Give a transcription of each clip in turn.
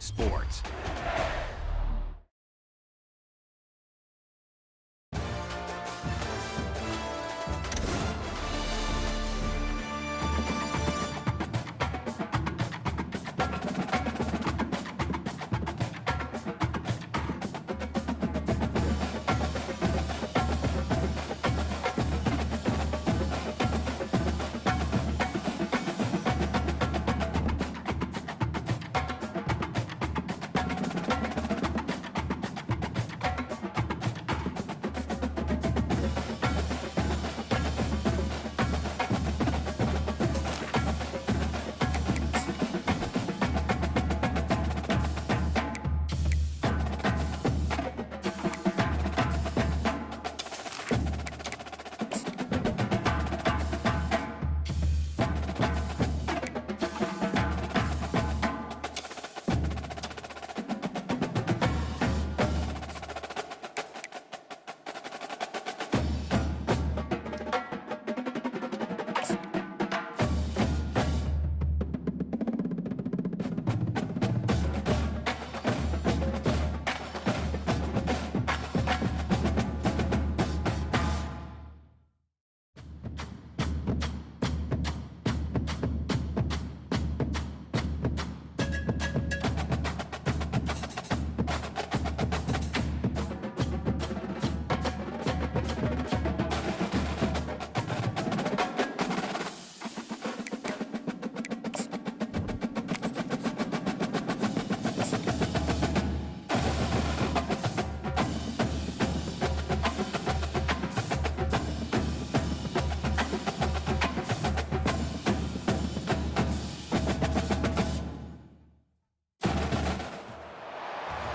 Sports.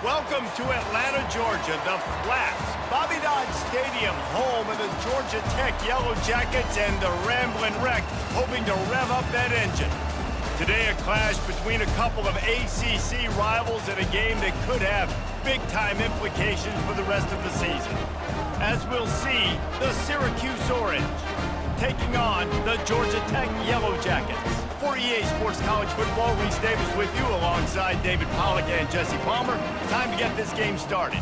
Welcome to Atlanta, Georgia, the Flats, Bobby Dodd Stadium, home of the Georgia Tech Yellow Jackets and the Ramblin' Wreck, hoping to rev up that engine. Today, a clash between a couple of ACC rivals in a game that could have big-time implications for the rest of the season. As we'll see, the Syracuse Orange taking on the Georgia Tech Yellow Jackets. For EA Sports College Football, Reese Davis with you alongside David Pollack and Jesse Palmer. Time to get this game started.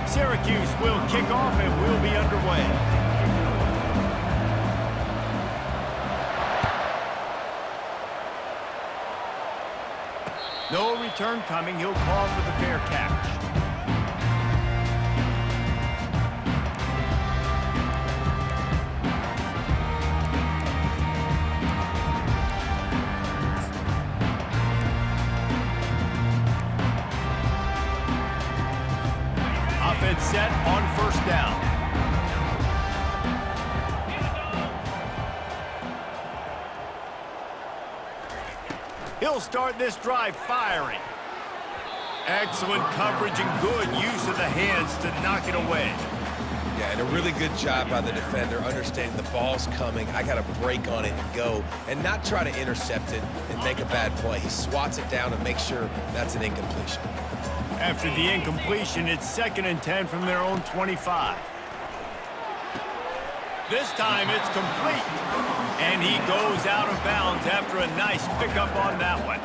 Syracuse will kick off and we'll be underway. No return coming. He'll call for the fair catch. Offense set on first down. He'll start this drive firing. Excellent coverage and good use of the hands to knock it away. Yeah, and a really good job by the defender, understanding the ball's coming. I got to break on it and go, and not try to intercept it and make a bad play. He swats it down and makes sure that's an incompletion. After the incompletion, it's 2nd and 10 from their own 25. This time it's complete. And he goes out of bounds after a nice pickup on that one.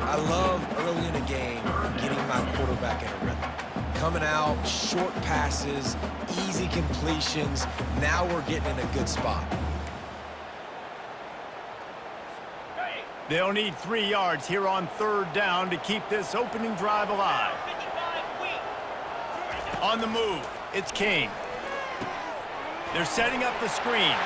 I love early in a game getting my quarterback in a rhythm. Coming out, short passes, easy completions. Now we're getting in a good spot. They'll need 3 yards here on 3rd down to keep this opening drive alive. On the move, it's Kane. They're setting up the screen.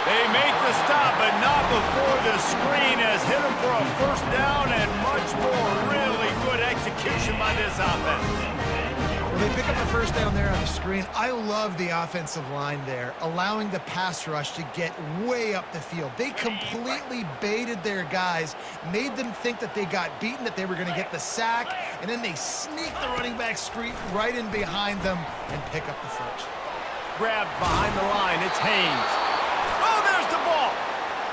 They make the stop, but not before the screen has hit them for a 1st down and much more. Really good execution by this offense. Well, they pick up the 1st down there on the screen. I love the offensive line there, allowing the pass rush to get way up the field. They completely baited their guys, made them think that they got beaten, that they were going to get the sack, and then they sneak the running back screen right in behind them and pick up the 1st. Grabbed behind the line, it's Haynes. Oh, there's the ball!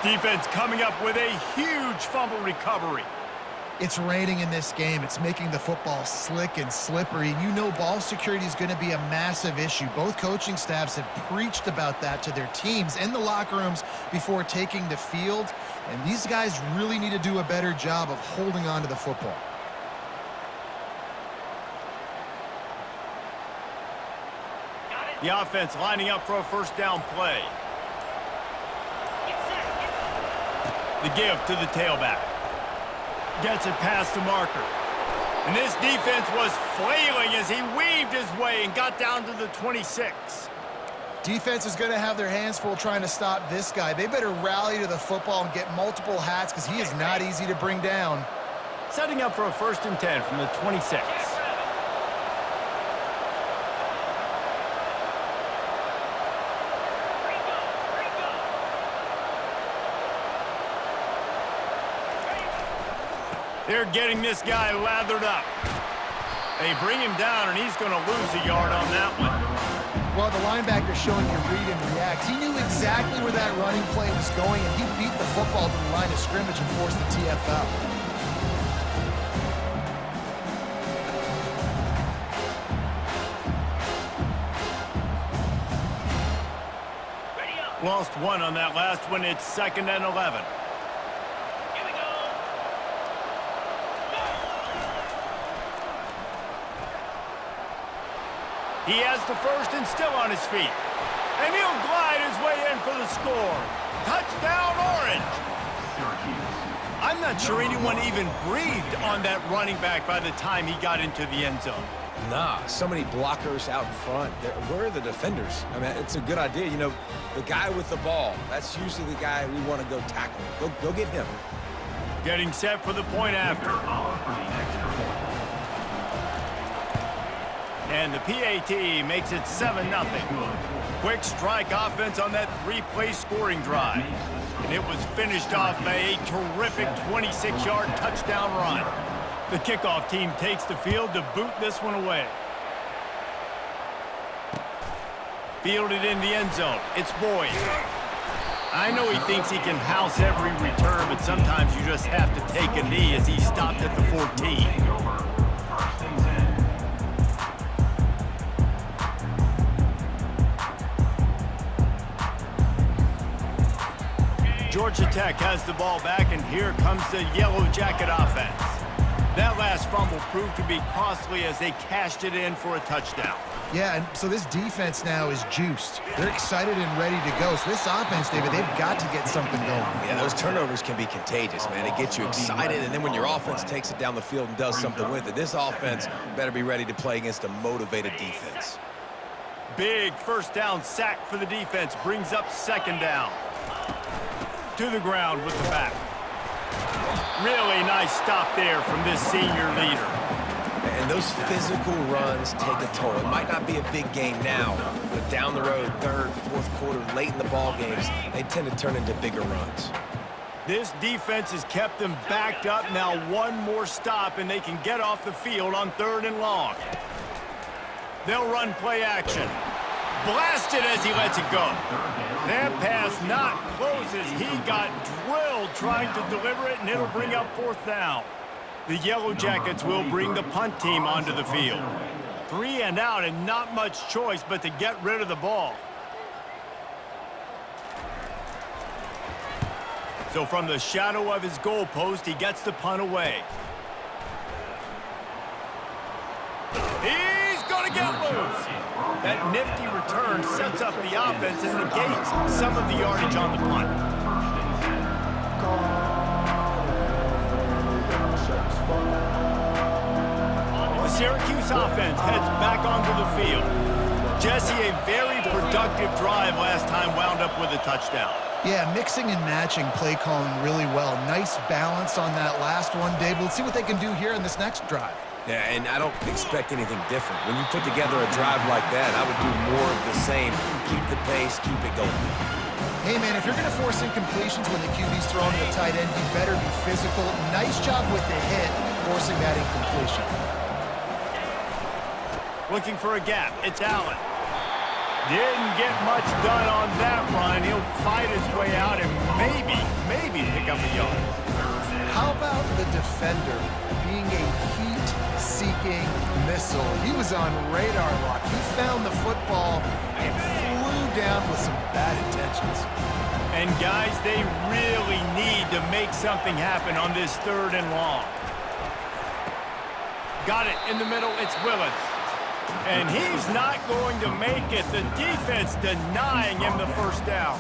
Defense coming up with a huge fumble recovery. It's raining in this game. It's making the football slick and slippery. And you know ball security is going to be a massive issue. Both coaching staffs have preached about that to their teams in the locker rooms before taking the field. And these guys really need to do a better job of holding on to the football. The offense lining up for a first down play. The give to the tailback. Gets it past the marker. And this defense was flailing as he weaved his way and got down to the 26. Defense is going to have their hands full trying to stop this guy. They better rally to the football and get multiple hats because he is not easy to bring down. Setting up for a 1st and 10 from the 26. They're getting this guy lathered up. They bring him down, and he's going to lose a yard on that one. Well, the linebacker's showing you read and react. He knew exactly where that running play was going, and he beat the football to the line of scrimmage and forced the TFL. Lost one on that last one. It's 2nd and 11. He has the first and still on his feet. And he'll glide his way in for the score. Touchdown, Orange. I'm not sure anyone even breathed on that running back by the time he got into the end zone. Nah, so many blockers out in front. Where are the defenders? I mean, it's a good idea. You know, the guy with the ball, that's usually the guy we want to go tackle. Go get him. Getting set for the point after. And the PAT makes it 7-0. Quick strike offense on that 3-play scoring drive. And it was finished off by a terrific 26-yard touchdown run. The kickoff team takes the field to boot this one away. Fielded in the end zone. It's Boyd. I know he thinks he can house every return, but sometimes you just have to take a knee as he stopped at the 14. Georgia Tech has the ball back, and here comes the Yellow Jacket offense. That last fumble proved to be costly as they cashed it in for a touchdown. Yeah, and so this defense now is juiced. They're excited and ready to go. So this offense, David, they've got to get something going. Yeah, those turnovers can be contagious, man. It gets you excited, and then when your offense takes it down the field and does something with it, this offense better be ready to play against a motivated defense. Big first down sack for the defense brings up 2nd down. To the ground with the back. Really nice stop there from this senior leader. And those physical runs take a toll. It might not be a big game now, but down the road, 3rd, 4th quarter, late in the ball games, they tend to turn into bigger runs. This defense has kept them backed up. Now one more stop, and they can get off the field on 3rd and long. They'll run play action. Blasted as he lets it go. That pass not close as he got drilled trying to deliver it, and it'll bring up 4th down. The Yellow Jackets will bring the punt team onto the field. 3 and out, and not much choice but to get rid of the ball. So from the shadow of his goalpost, he gets the punt away. He's going to get loose. That nifty return sets up the offense and negates some of the yardage on the punt. The Syracuse offense heads back onto the field. Jesse, a very productive drive last time wound up with a touchdown. Yeah, mixing and matching play calling really well. Nice balance on that last one, Dave. Let's see what they can do here in this next drive. Yeah, and I don't expect anything different. When you put together a drive like that, I would do more of the same. Keep the pace, keep it going. Hey, man, if you're going to force incompletions when the QB's throwing to the tight end, you better be physical. Nice job with the hit, forcing that incompletion. Looking for a gap. It's Allen. Didn't get much done on that run. He'll fight his way out and maybe pick up a yard. How about the defender being a heat-seeking missile? He was on radar lock. He found the football and flew down with some bad intentions. And guys, they really need to make something happen on this 3rd and long. Got it in the middle, it's Willis. And he's not going to make it. The defense denying him the first down.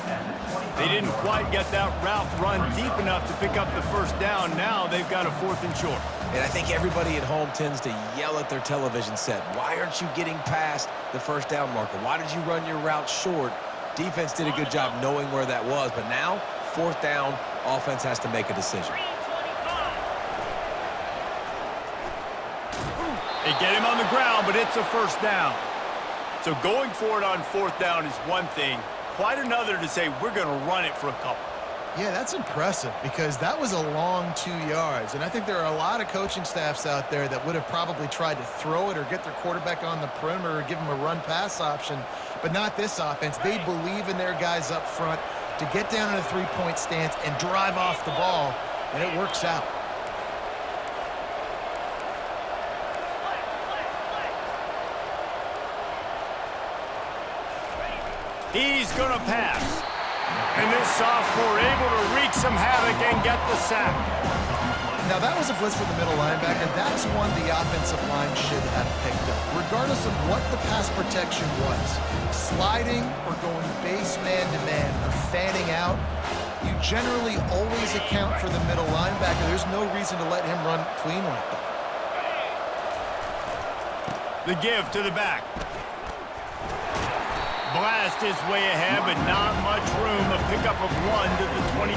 They didn't quite get that route run deep enough to pick up the first down. Now they've got a 4th and short. And I think everybody at home tends to yell at their television set. Why aren't you getting past the first down marker? Why did you run your route short? Defense did a good job knowing where that was, but now, 4th down, offense has to make a decision. They get him on the ground, but it's a first down. So going for it on 4th down is one thing. Quite another to say we're going to run it for a couple. Yeah, that's impressive because that was a long 2 yards. And I think there are a lot of coaching staffs out there that would have probably tried to throw it or get their quarterback on the perimeter or give him a run-pass option, but not this offense. They believe in their guys up front to get down in a 3-point stance and drive off the ball, and it works out. He's going to pass. And this sophomore able to wreak some havoc and get the sack. Now, that was a blitz for the middle linebacker. That's one the offensive line should have picked up, regardless of what the pass protection was. Sliding or going base man-to-man or fanning out, you generally always account for the middle linebacker. There's no reason to let him run clean like that. The give to the back. Blast his way ahead, but not much room. A pickup of 1 to the 24.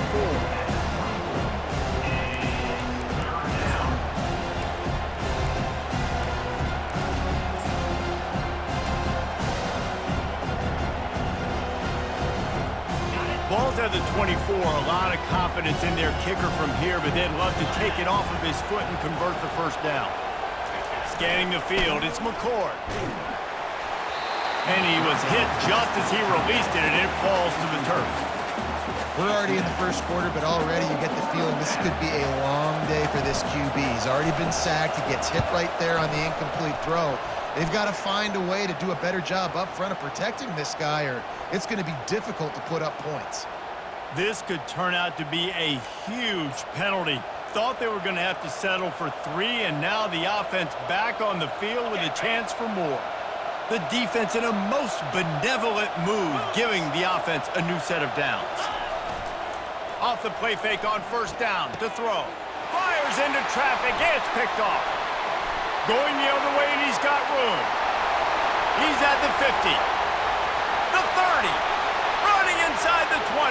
Ball's at the 24. A lot of confidence in their kicker from here, but they'd love to take it off of his foot and convert the first down. Scanning the field, it's McCord. And he was hit just as he released it, and it falls to the turf. We're already in the first quarter, but already you get the feeling this could be a long day for this QB. He's already been sacked. He gets hit right there on the incomplete throw. They've got to find a way to do a better job up front of protecting this guy, or it's going to be difficult to put up points. This could turn out to be a huge penalty. Thought they were going to have to settle for 3, and now the offense back on the field with a chance for more. The defense in a most benevolent move, giving the offense a new set of downs. Off the play fake on first down to throw. Fires into traffic, it's picked off. Going the other way, and he's got room. He's at the 50. The 30. Running inside the 20.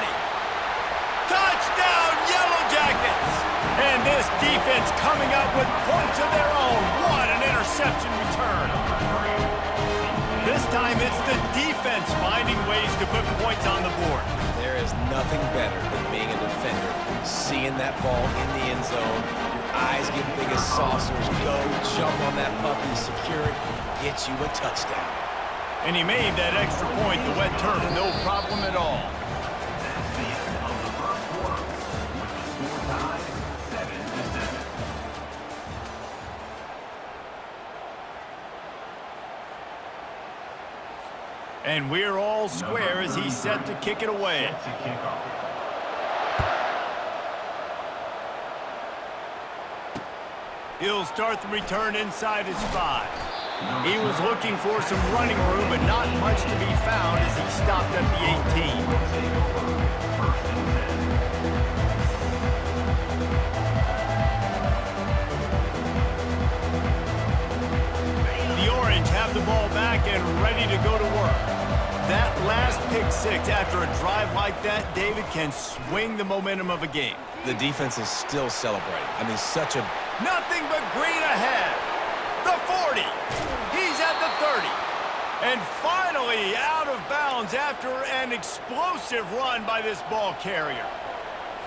Touchdown, Yellow Jackets! And this defense coming up with points of their own. What an interception return. This time it's the defense finding ways to put points on the board. There is nothing better than being a defender, seeing that ball in the end zone, your eyes get big as saucers, go, jump on that puppy, secure it, get you a touchdown. And he made that extra point, the wet turf, no problem at all. And we're all square as he's set to kick it away. He'll start the return inside his 5. He was looking for some running room, but not much to be found as he stopped at the 18. The Orange have the ball back and ready to go to work. That last pick 6 after a drive like that, David, can swing the momentum of a game. The defense is still celebrating. I mean, such a... Nothing but green ahead. The 40. He's at the 30. And finally out of bounds after an explosive run by this ball carrier.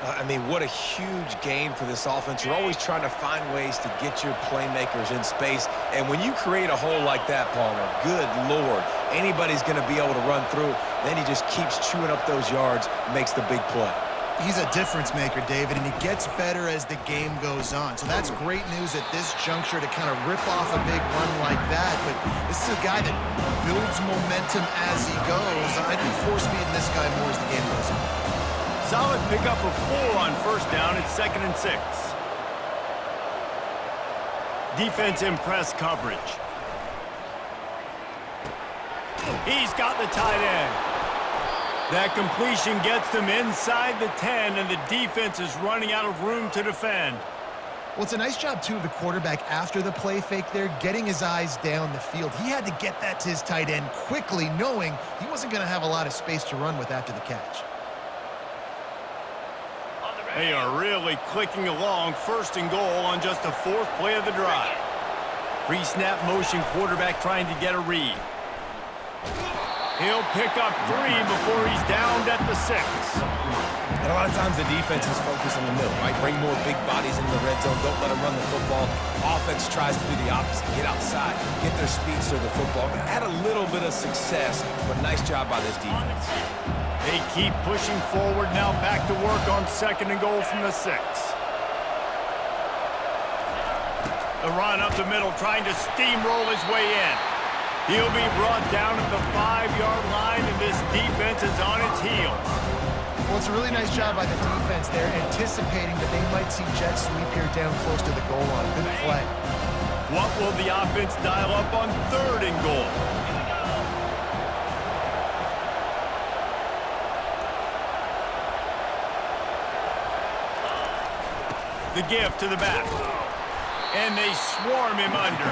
I mean, what a huge game for this offense. You're always trying to find ways to get your playmakers in space. And when you create a hole like that, Palmer, good Lord, anybody's going to be able to run through it. Then he just keeps chewing up those yards, makes the big play. He's a difference maker, David, and he gets better as the game goes on. So that's great news at this juncture to kind of rip off a big run like that. But this is a guy that builds momentum as he goes. I'd be force-feeding this guy more as the game goes on. Solid pickup of 4 on first down. It's 2nd and 6. Defense in press coverage. He's got the tight end. That completion gets them inside the 10, and the defense is running out of room to defend. Well, it's a nice job, too, of the quarterback after the play fake there, getting his eyes down the field. He had to get that to his tight end quickly, knowing he wasn't going to have a lot of space to run with after the catch. They are really clicking along. 1st and goal on just the 4th play of the drive. Pre-snap motion quarterback trying to get a read. He'll pick up 3 before he's downed at the 6. And a lot of times the defense is focused on the middle, right? Bring more big bodies into the red zone. Don't let them run the football. Offense tries to do the opposite. Get outside. Get their speeds to the football. Had a little bit of success, but nice job by this defense. They keep pushing forward now, back to work on 2nd and goal from the 6. The run up the middle, trying to steamroll his way in. He'll be brought down at the 5-yard line, and this defense is on its heels. Well, it's a really nice job by the defense there, anticipating that they might see jet sweep here down close to the goal line. Good play. What will the offense dial up on 3rd and goal? The give to the back. And they swarm him under.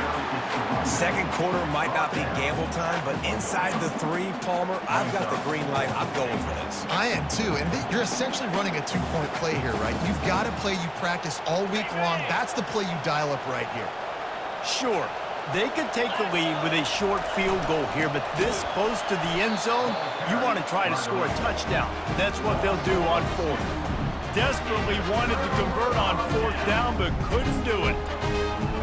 2nd quarter might not be gamble time, but inside the 3, Palmer, I've got the green light. I'm going for this. I am too, and you're essentially running a 2-point play here, right? You've got a play you practice all week long. That's the play you dial up right here. Sure, they could take the lead with a short field goal here, but this close to the end zone, you want to try to score a touchdown. That's what they'll do on 4th. Desperately wanted to convert on 4th down, but couldn't do it.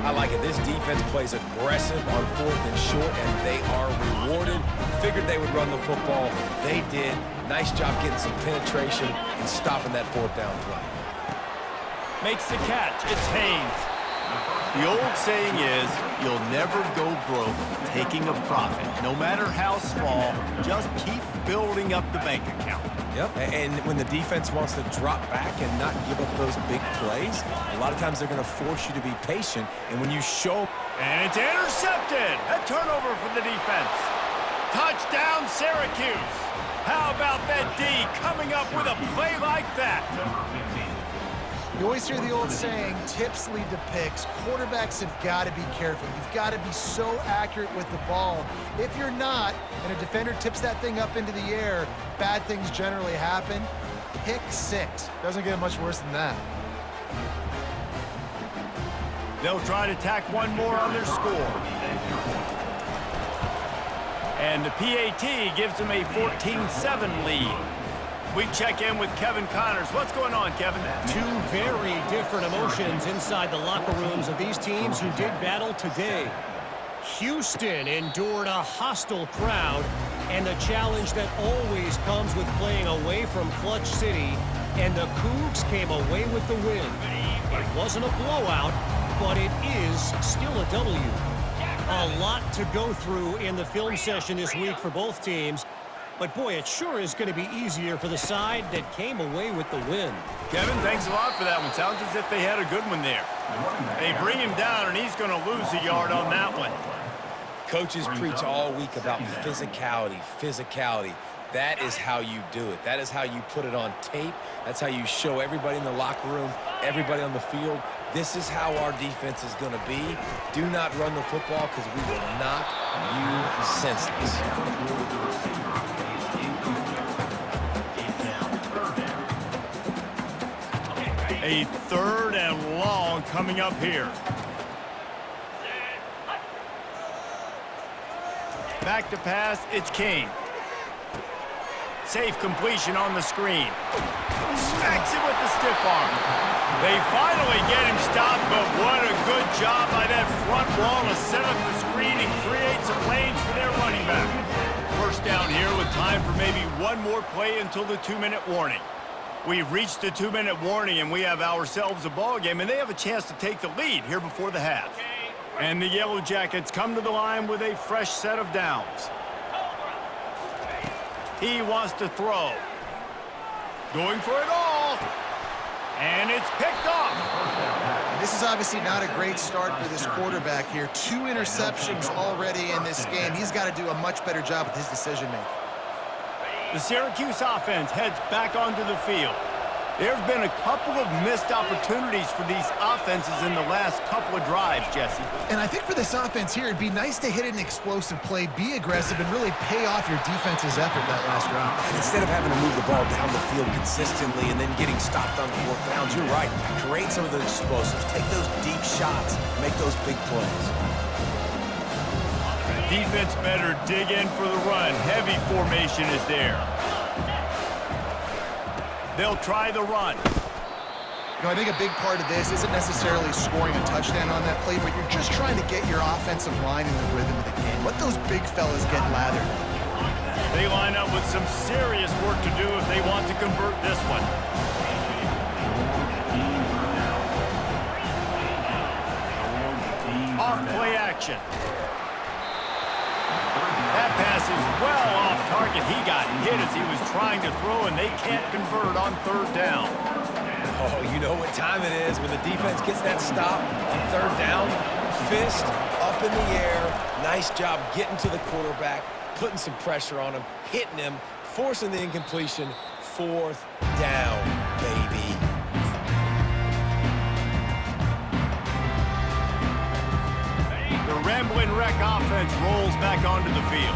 I like it. This defense plays aggressive on 4th and short, and they are rewarded. Figured they would run the football. They did. Nice job getting some penetration and stopping that 4th down play. Makes the catch. It's Haynes. The old saying is, you'll never go broke taking a profit. No matter how small, just keep building up the bank account. Yep, and when the defense wants to drop back and not give up those big plays, a lot of times they're going to force you to be patient. And when you show... And it's intercepted. A turnover for the defense. Touchdown, Syracuse. How about that D coming up with a play like that? You always hear the old saying, tips lead to picks. Quarterbacks have got to be careful. You've got to be so accurate with the ball. If you're not, and a defender tips that thing up into the air, bad things generally happen. Pick 6. Doesn't get much worse than that. They'll try to tack one more on their score. And the PAT gives them a 14-7 lead. We check in with Kevin Connors. What's going on, Kevin? 2 very different emotions inside the locker rooms of these teams who did battle today. Houston endured a hostile crowd and the challenge that always comes with playing away from Clutch City, and the Cougs came away with the win. It wasn't a blowout, but it is still a W. A lot to go through in the film session this week for both teams. But, boy, it sure is going to be easier for the side that came away with the win. Kevin, thanks a lot for that one. Sounds as if they had a good one there. They bring him down, and he's going to lose a yard on that one. Coaches preach all week about physicality, physicality. That is how you do it. That is how you put it on tape. That's how you show everybody in the locker room, everybody on the field. This is how our defense is going to be. Do not run the football because we will knock you senseless. A 3rd and long coming up here. Back to pass, it's King. Safe completion on the screen. Smacks it with the stiff arm. They finally get him stopped, but what a good job by that front wall to set up the screen and create some lanes for their running back. First down here with time for maybe one more play until the 2-minute warning. We've reached the 2-minute warning, and we have ourselves a ball game, and they have a chance to take the lead here before the half. And the Yellow Jackets come to the line with a fresh set of downs. He wants to throw. Going for it all. And it's picked off. This is obviously not a great start for this quarterback here. 2 interceptions already in this game. He's got to do a much better job with his decision-making. The Syracuse offense heads back onto the field. There have been a couple of missed opportunities for these offenses in the last couple of drives, Jesse. And I think for this offense here, it'd be nice to hit an explosive play, be aggressive, and really pay off your defense's effort that last drive. And instead of having to move the ball down the field consistently and then getting stopped on 4th downs, you're right. Create some of those explosives. Take those deep shots. Make those big plays. Defense better dig in for the run. Heavy formation is there. They'll try the run. You know, I think a big part of this isn't necessarily scoring a touchdown on that play, but you're just trying to get your offensive line in the rhythm of the game. Let those big fellas get lathered. They line up with some serious work to do if they want to convert this one. Off play action. That pass is well off target. He got hit as he was trying to throw, and they can't convert on 3rd down. Oh, you know what time it is when the defense gets that stop on 3rd down. Fist up in the air. Nice job getting to the quarterback, putting some pressure on him, hitting him, forcing the incompletion. 4th down, baby. The Ramblin' Wreck offense rolls back onto the field.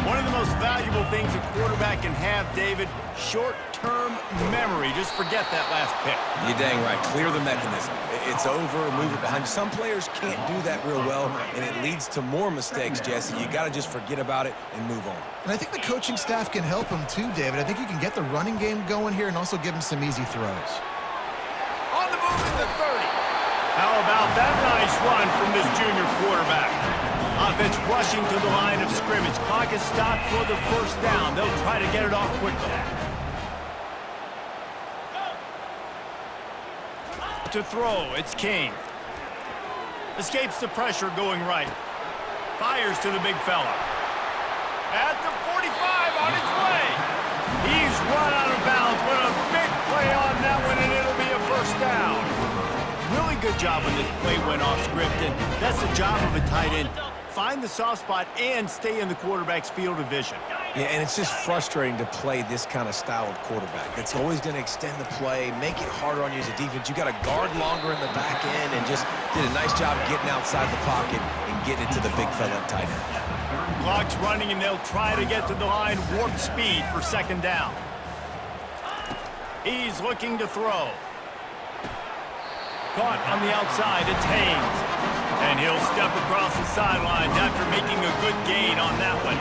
One of the most valuable things a quarterback can have, David, short-term memory. Just forget that last pick. You're dang right. Clear the mechanism. It's over, move it behind. Some players can't do that real well, and it leads to more mistakes, Jesse. You got to just forget about it and move on. And I think the coaching staff can help him too, David. I think you can get the running game going here and also give him some easy throws. On the move at the 30. How about that nice run from this junior quarterback? Offense rushing to the line of scrimmage. Clock is stopped for the 1st down. They'll try to get it off quickly. To throw, it's King. Escapes the pressure going right. Fires to the big fella. At the 45 on his way. He's run out of bounds. What a big play on that one, and it'll be a 1st down. Really good job when this play went off script, and that's the job of a tight end. Find the soft spot and stay in the quarterback's field of vision. Yeah, and it's just frustrating to play this kind of style of quarterback. It's always going to extend the play, make it harder on you as a defense. You got to guard longer in the back end, and just did a nice job getting outside the pocket and getting it to the big fella tight end. Clock's running, and they'll try to get to the line warp speed for 2nd down. He's looking to throw. Caught on the outside, it's Haynes. And he'll step across the sidelines after making a good gain on that one.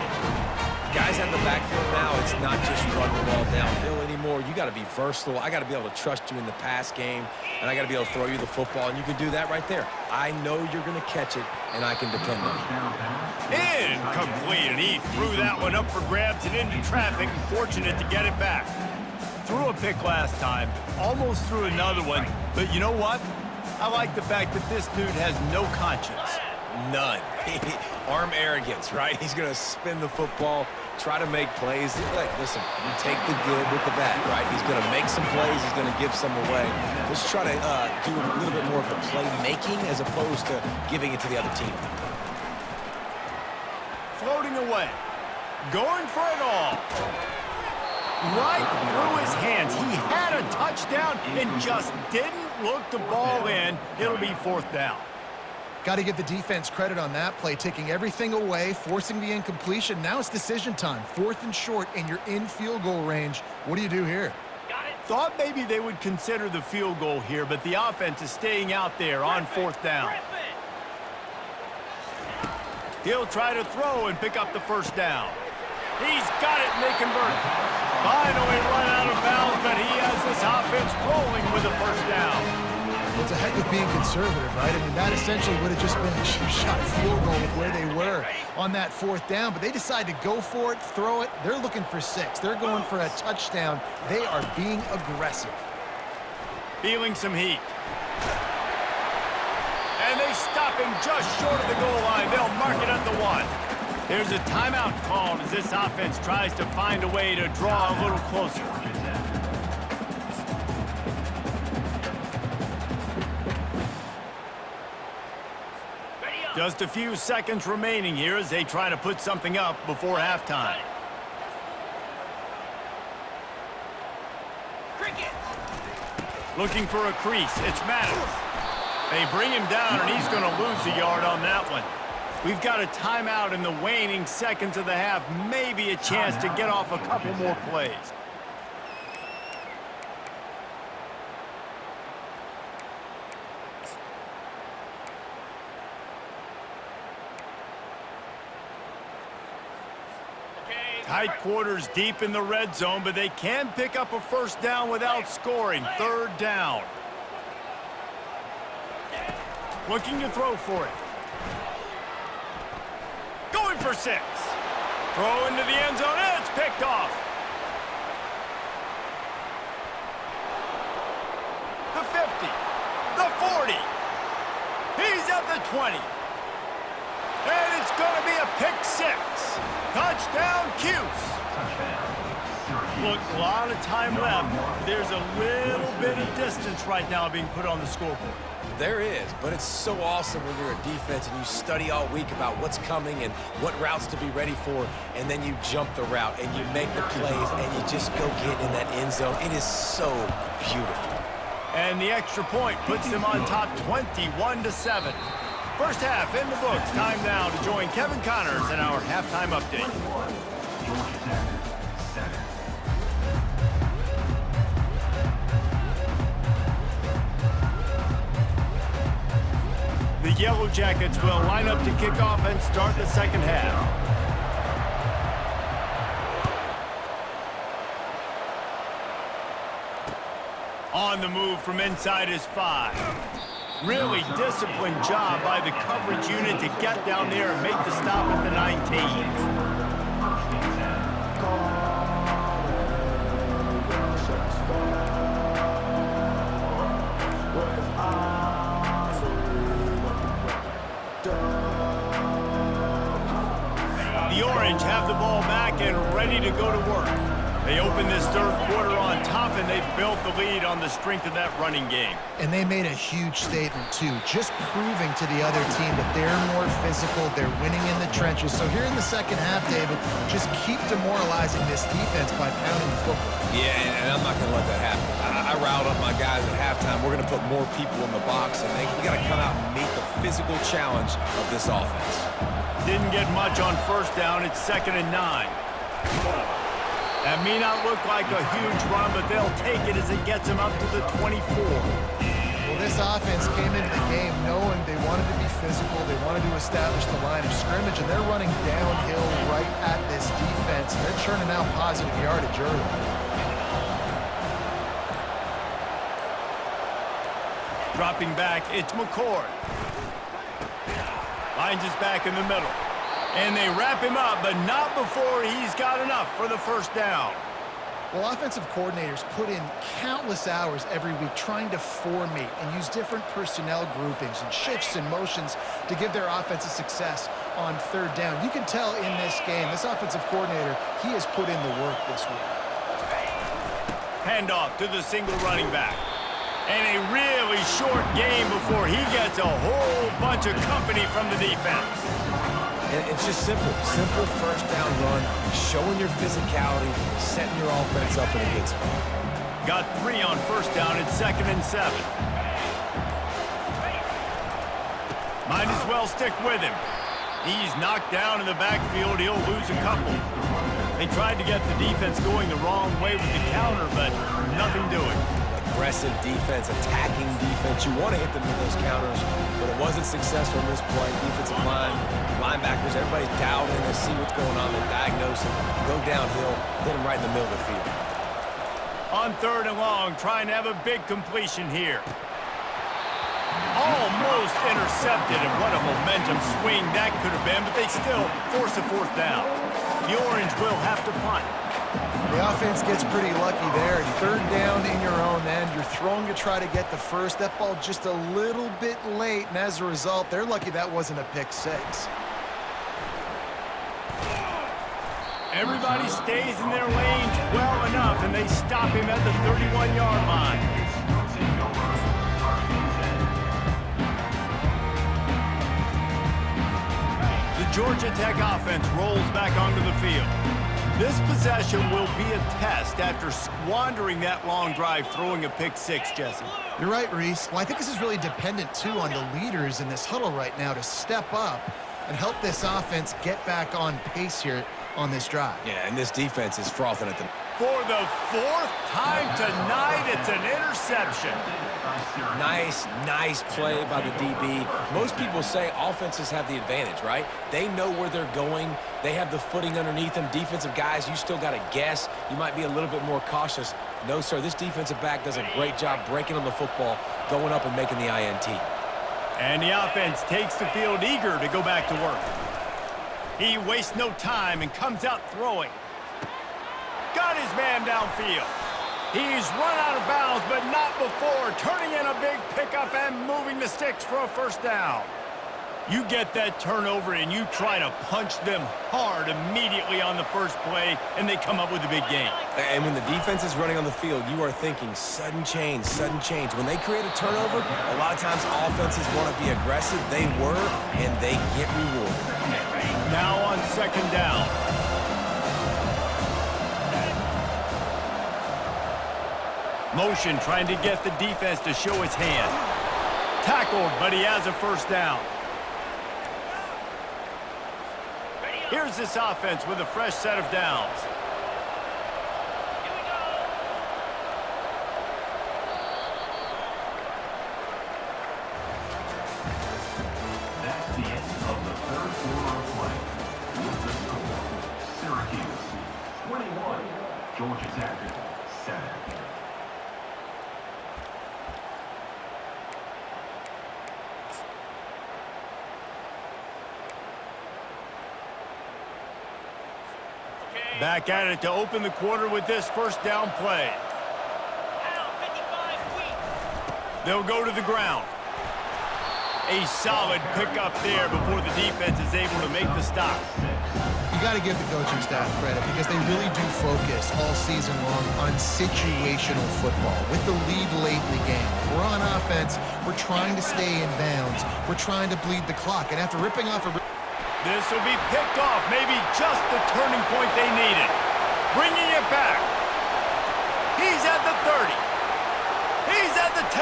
Guys at the backfield now, it's not just run the ball downhill anymore. You got to be versatile. I got to be able to trust you in the pass game, and I got to be able to throw you the football, and you can do that right there. I know you're going to catch it, and I can depend on you. Incomplete, and he threw that one up for grabs and into traffic, and fortunate to get it back. Threw a pick last time, almost threw another one, but you know what? I like the fact that this dude has no conscience. None. Arm arrogance, right? He's going to spin the football, try to make plays. Like, listen, take the good with the bad, right? He's going to make some plays. He's going to give some away. Let's try to do a little bit more of the playmaking as opposed to giving it to the other team. Floating away. Going for it all. Right through his hands. He had a touchdown and just didn't look the ball in. It'll be 4th down. Got to give the defense credit on that play, taking everything away, forcing the incompletion. Now it's decision time. 4th and short, and you're in field goal range. What do you do here? Thought maybe they would consider the field goal here, but the offense is staying out there on 4th down. He'll try to throw and pick up the 1st down. He's got it, and they convert. Finally run out of bounds, but he has this offense rolling with a 1st down. It's a heck of being conservative, right? I mean, that essentially would have just been a cheap-shot field goal with where they were on that 4th down, but they decide to go for it, throw it. They're looking for 6. They're going for a touchdown. They are being aggressive. Feeling some heat. And they stop him just short of the goal line. They'll mark it at the 1. There's a timeout called as this offense tries to find a way to draw a little closer. Just a few seconds remaining here as they try to put something up before halftime. Looking for a crease. It's Maddox. They bring him down, and he's going to lose a yard on that one. We've got a timeout in the waning seconds of the half. Maybe a chance to get off a couple more plays. Tight quarters deep in the red zone, but they can pick up a 1st down without scoring. 3rd down. Looking to throw for it. Going for 6. Throw into the end zone, and it's picked off. The 50. The 40. He's at the 20. And it's going to be a pick 6. Touchdown, Cuse. Look, a lot of time left. There's a little bit of distance right now being put on the scoreboard. There is, but it's so awesome when you're a defense and you study all week about what's coming and what routes to be ready for, and then you jump the route and you make the plays and you just go get in that end zone. It is so beautiful. And the extra point puts them on top 21-7. First half in the books. Time now to join Kevin Connors in our halftime update. The Yellow Jackets will line up to kick off and start the second half. On the move from inside his 5. Really disciplined job by the coverage unit to get down there and make the stop at the 19. The Orange have the ball back and ready to go to work. They open this 3rd quarter on top, and they built the lead on the strength of that running game. And they made a huge statement, too, just proving to the other team that they're more physical, they're winning in the trenches. So here in the second half, David, just keep demoralizing this defense by pounding the football. Yeah, and I'm not going to let that happen. I riled up my guys at halftime. We're going to put more people in the box, and we got to come out and meet the physical challenge of this offense. Didn't get much on 1st down. It's 2nd and 9. That may not look like a huge run, but they'll take it as it gets them up to the 24. Well, this offense came into the game knowing they wanted to be physical, they wanted to establish the line of scrimmage, and they're running downhill right at this defense. They're churning out positive yardage early. Dropping back, it's McCord. Finds his back in the middle. And they wrap him up, but not before he's got enough for the 1st down. Well, offensive coordinators put in countless hours every week trying to formate and use different personnel groupings and shifts and motions to give their offensive success on 3rd down. You can tell in this game, this offensive coordinator, he has put in the work this week. Handoff to the single running back. And a really short game before he gets a whole bunch of company from the defense. And it's just simple 1st down run, showing your physicality, setting your offense up in a good spot. Got 3 on 1st down. It's 2nd and 7. Might as well stick with him. He's knocked down in the backfield. He'll lose a couple. They tried to get the defense going the wrong way with the counter, but nothing doing. Aggressive defense, attacking defense. You want to hit them with those counters, but it wasn't successful in this play. Defensive line, linebackers, everybody's dialed in. They see what's going on. They diagnose it, go downhill, hit them right in the middle of the field. On 3rd and long, trying to have a big completion here. Almost intercepted, and what a momentum swing that could have been, but they still force a fourth down. The Orange will have to punt. The offense gets pretty lucky there. Third down in your own end. You're throwing to try to get the first. That ball just a little bit late, and as a result, they're lucky that wasn't a pick six. Everybody stays in their lanes well enough, and they stop him at the 31-yard line. The Georgia Tech offense rolls back onto the field. This possession will be a test after squandering that long drive throwing a pick six, Jesse. You're right, Reese. Well, I think this is really dependent, too, on the leaders in this huddle right now to step up and help this offense get back on pace here on this drive. Yeah, and this defense is frothing at the... For the fourth time tonight, it's an interception. Nice play by the DB. Most people say offenses have the advantage, right? They know where they're going. They have the footing underneath them. Defensive guys, you still got to guess. You might be a little bit more cautious. No, sir, this defensive back does a great job breaking on the football, going up and making the INT. And the offense takes the field eager to go back to work. He wastes no time and comes out throwing. Got his man downfield. He's run out of bounds, but not before turning in a big pickup and moving the sticks for a first down. You get that turnover and you try to punch them hard immediately on the first play, and they come up with a big gain. And when the defense is running on the field, you are thinking sudden change, sudden change. When they create a turnover, a lot of times offenses want to be aggressive. They were, and they get rewarded. Now on second down. Motion trying to get the defense to show his hand. Tackled, but he has a first down. Here's this offense with a fresh set of downs. That's the end of the third quarter of play. With the score, Syracuse 21, Georgia Tech 7. Back at it to open the quarter with this first down play. They'll go to the ground. A solid pickup there before the defense is able to make the stop. You got to give the coaching staff credit because they really do focus all season long on situational football. With the lead late in the game, if we're on offense, we're trying to stay in bounds. We're trying to bleed the clock. And after ripping off a... This will be picked off, maybe just the turning point they needed. Bringing it back. He's at the 30. He's at the 10.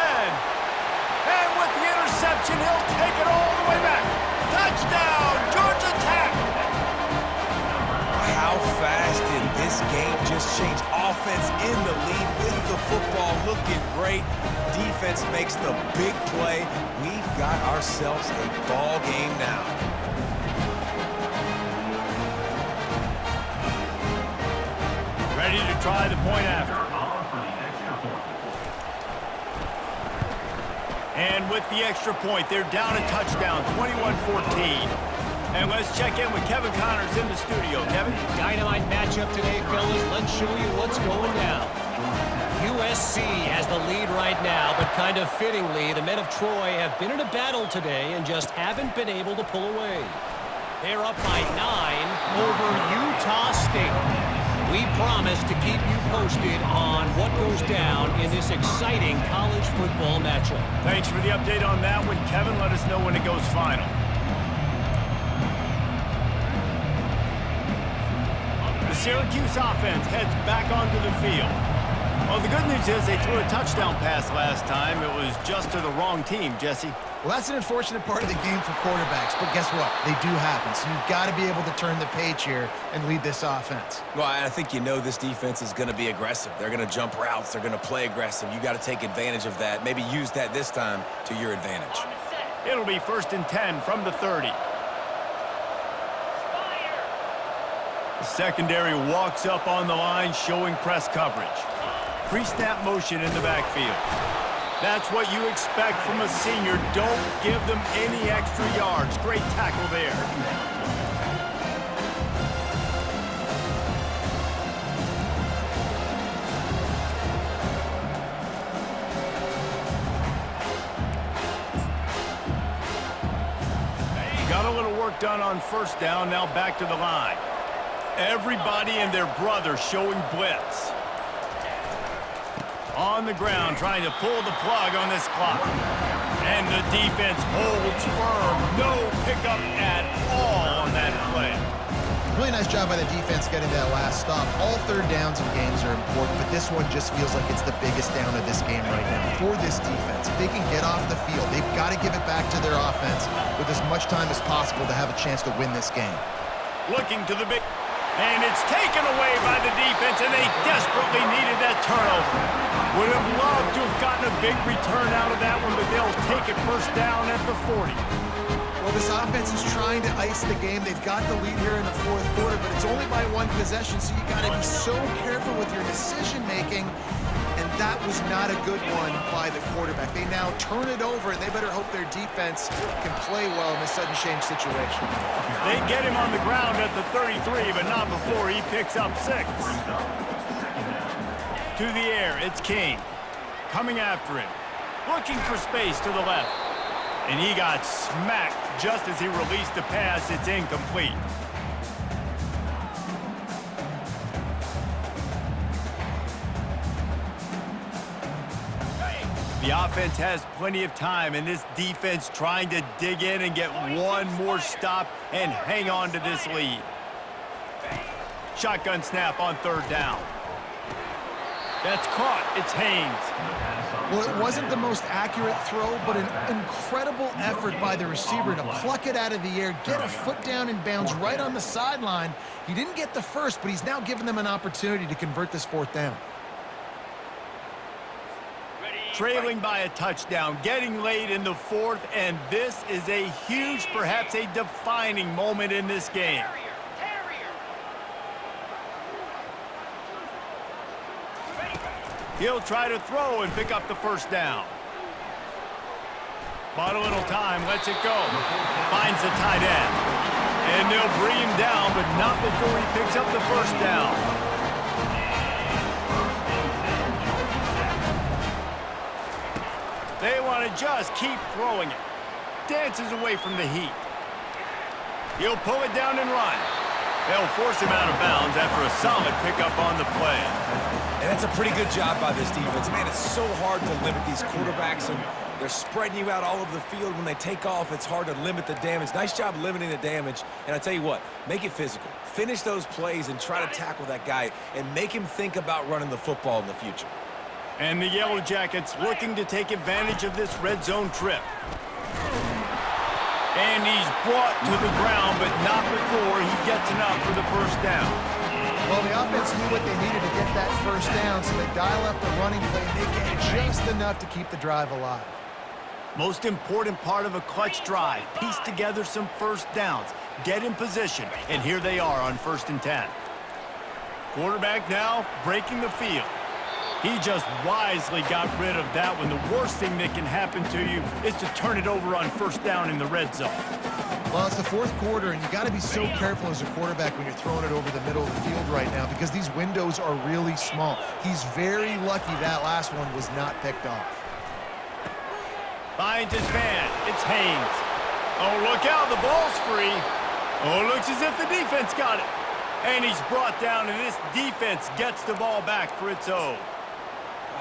And with the interception, he'll take it all the way back. Touchdown, Georgia Tech. How fast did this game just change? Offense in the lead with the football looking great. Defense makes the big play. We've got ourselves a ball game now. Ready to try the point after. And with the extra point, they're down a touchdown, 21-14. And let's check in with Kevin Connors in the studio. Kevin? Dynamite matchup today, fellas. Let's show you what's going down. USC has the lead right now, but kind of fittingly, the men of Troy have been in a battle today and just haven't been able to pull away. They're up by 9 over Utah State. We promise to keep you posted on what goes down in this exciting college football matchup. Thanks for the update on that one, Kevin. Let us know when it goes final. The Syracuse offense heads back onto the field. Well, the good news is they threw a touchdown pass last time. It was just to the wrong team, Jesse. Well, that's an unfortunate part of the game for quarterbacks, but guess what? They do happen, so you've got to be able to turn the page here and lead this offense. Well, I think you know this defense is going to be aggressive. They're going to jump routes. They're going to play aggressive. You got to take advantage of that. Maybe use that this time to your advantage. It'll be 1st and 10 from the 30. The secondary walks up on the line, showing press coverage. Pre-snap motion in the backfield. That's what you expect from a senior. Don't give them any extra yards. Great tackle there. Got a little work done on first down. Now back to the line. Everybody and their brother showing blitz. On the ground, trying to pull the plug on this clock. And the defense holds firm. No pickup at all on that play. Really nice job by the defense getting that last stop. All third downs in games are important, but this one just feels like it's the biggest down of this game right now for this defense. If they can get off the field, they've got to give it back to their offense with as much time as possible to have a chance to win this game. Looking to the big... And it's taken away by the defense, and they desperately needed that turnover. Would have loved to have gotten a big return out of that one, but they'll take it first down at the 40. Well, this offense is trying to ice the game. They've got the lead here in the fourth quarter, but it's only by one possession, so you got to be so careful with your decision-making, and that was not a good one by the quarterback. They now turn it over, and they better hope their defense can play well in this sudden change situation. They get him on the ground at the 33, but not before he picks up 6. To the air, it's King. Coming after him. Looking for space to the left. And he got smacked just as he released the pass. It's incomplete. The offense has plenty of time, and this defense trying to dig in and get one more stop and hang on to this lead. Shotgun snap on third down. That's caught. It's Haynes. Well, it wasn't the most accurate throw, but an incredible effort by the receiver to pluck it out of the air, get a foot down in bounds right on the sideline. He didn't get the first, but he's now given them an opportunity to convert this fourth down. Trailing by a touchdown, getting late in the fourth, and this is a huge, perhaps a defining moment in this game. He'll try to throw and pick up the first down. Bought a little time, lets it go. Finds the tight end. And they'll bring him down, but not before he picks up the first down. They want to just keep throwing it. Dances away from the heat. He'll pull it down and run. They'll force him out of bounds after a solid pickup on the play. And that's a pretty good job by this defense. Man, it's so hard to limit these quarterbacks, and they're spreading you out all over the field. When they take off, it's hard to limit the damage. Nice job limiting the damage. And I tell you what, make it physical. Finish those plays and try to tackle that guy and make him think about running the football in the future. And the Yellow Jackets looking to take advantage of this red zone trip. And he's brought to the ground, but not before he gets enough for the first down. Well, the offense knew what they needed to get that first down, so they dial up the running play, and they get just enough to keep the drive alive. Most important part of a clutch drive, piece together some first downs, get in position, and here they are on 1st and 10. Quarterback now breaking the field. He just wisely got rid of that one. The worst thing that can happen to you is to turn it over on first down in the red zone. Well, it's the fourth quarter, and you got to be so careful as a quarterback when you're throwing it over the middle of the field right now because these windows are really small. He's very lucky that last one was not picked off. Finds his man. It's Haynes. Oh, look out. The ball's free. Oh, looks as if the defense got it. And he's brought down, and this defense gets the ball back for its own.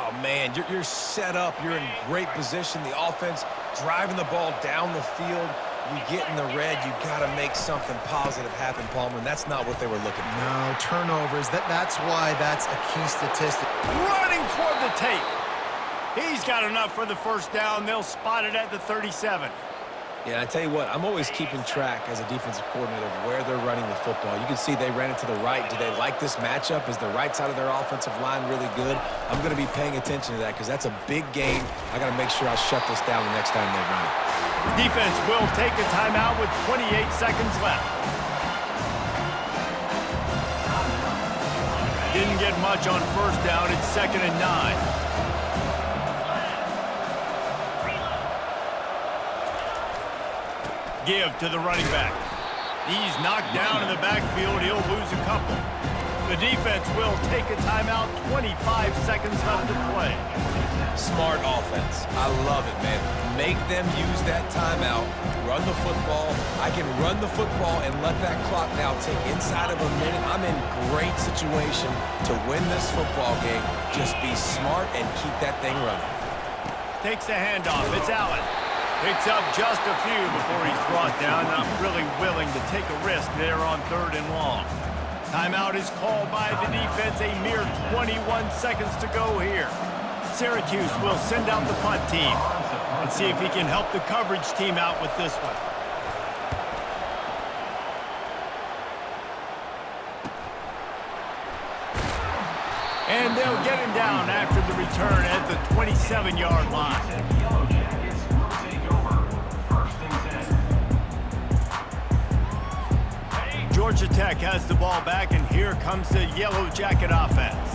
Oh, man, you're set up. You're in great position. The offense driving the ball down the field. You get in the red, you got to make something positive happen, Palmer, and that's not what they were looking for. No, turnovers. That's why that's a key statistic. Running toward the tape. He's got enough for the first down. They'll spot it at the 37. Yeah, I tell you what, I'm always keeping track as a defensive coordinator of where they're running the football. You can see they ran it to the right. Do they like this matchup? Is the right side of their offensive line really good? I'm going to be paying attention to that because that's a big gain. I got to make sure I shut this down the next time they run it. Defense will take a timeout with 28 seconds left. Didn't get much on first down. It's 2nd and 9. Give to the running back. He's knocked down in the backfield. He'll lose a couple. The defense will take a timeout. 25 seconds left to play. Smart offense. I love it, man. Make them use that timeout. Run the football. I can run the football and let that clock now tick inside of a minute. I'm in great situation to win this football game. Just be smart and keep that thing running. Takes the handoff. It's Allen. Picks up just a few before he's brought down. Not really willing to take a risk there on 3rd and long. Timeout is called by the defense. A mere 21 seconds to go here. Syracuse will send out the punt team and see if he can help the coverage team out with this one. And they'll get him down after the return at the 27-yard line. Yellow Jackets will take over. 1st and 10. Georgia Tech has the ball back, and here comes the Yellow Jacket offense.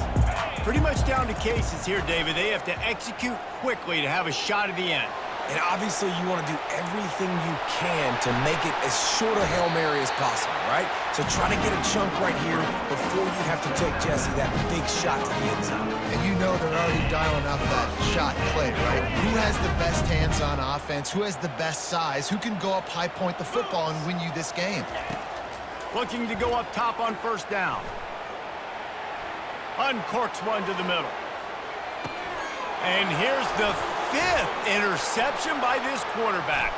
Pretty much down to cases here, David. They have to execute quickly to have a shot at the end. And obviously you want to do everything you can to make it as short a Hail Mary as possible, right? So try to get a chunk right here before you have to take, Jesse, that big shot to the end zone. And you know they're already dialing up that shot play, right? Who has the best hands-on offense? Who has the best size? Who can go up high point the football and win you this game? Looking to go up top on 1st down. Uncorks one to the middle. And here's the 5th interception by this quarterback.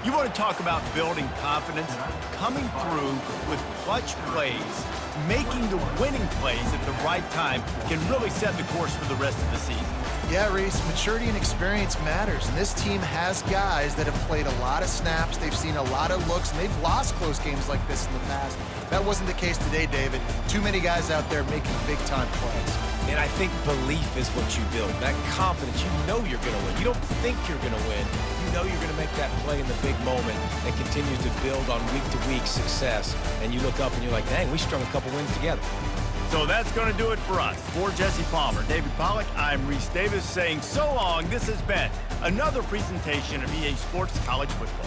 You want to talk about building confidence? Coming through with clutch plays, making the winning plays at the right time can really set the course for the rest of the season. Yeah, Reese, maturity and experience matters, and this team has guys that have played a lot of snaps, they've seen a lot of looks, and they've lost close games like this in the past. That wasn't the case today, David. Too many guys out there making big-time plays. And I think belief is what you build. That confidence, you know you're going to win. You don't think you're going to win. You know you're going to make that play in the big moment and continue to build on week-to-week success. And you look up and you're like, dang, we strung a couple wins together. So that's going to do it for us. For Jesse Palmer, David Pollack, I'm Reese Davis saying so long. This has been another presentation of EA Sports College Football.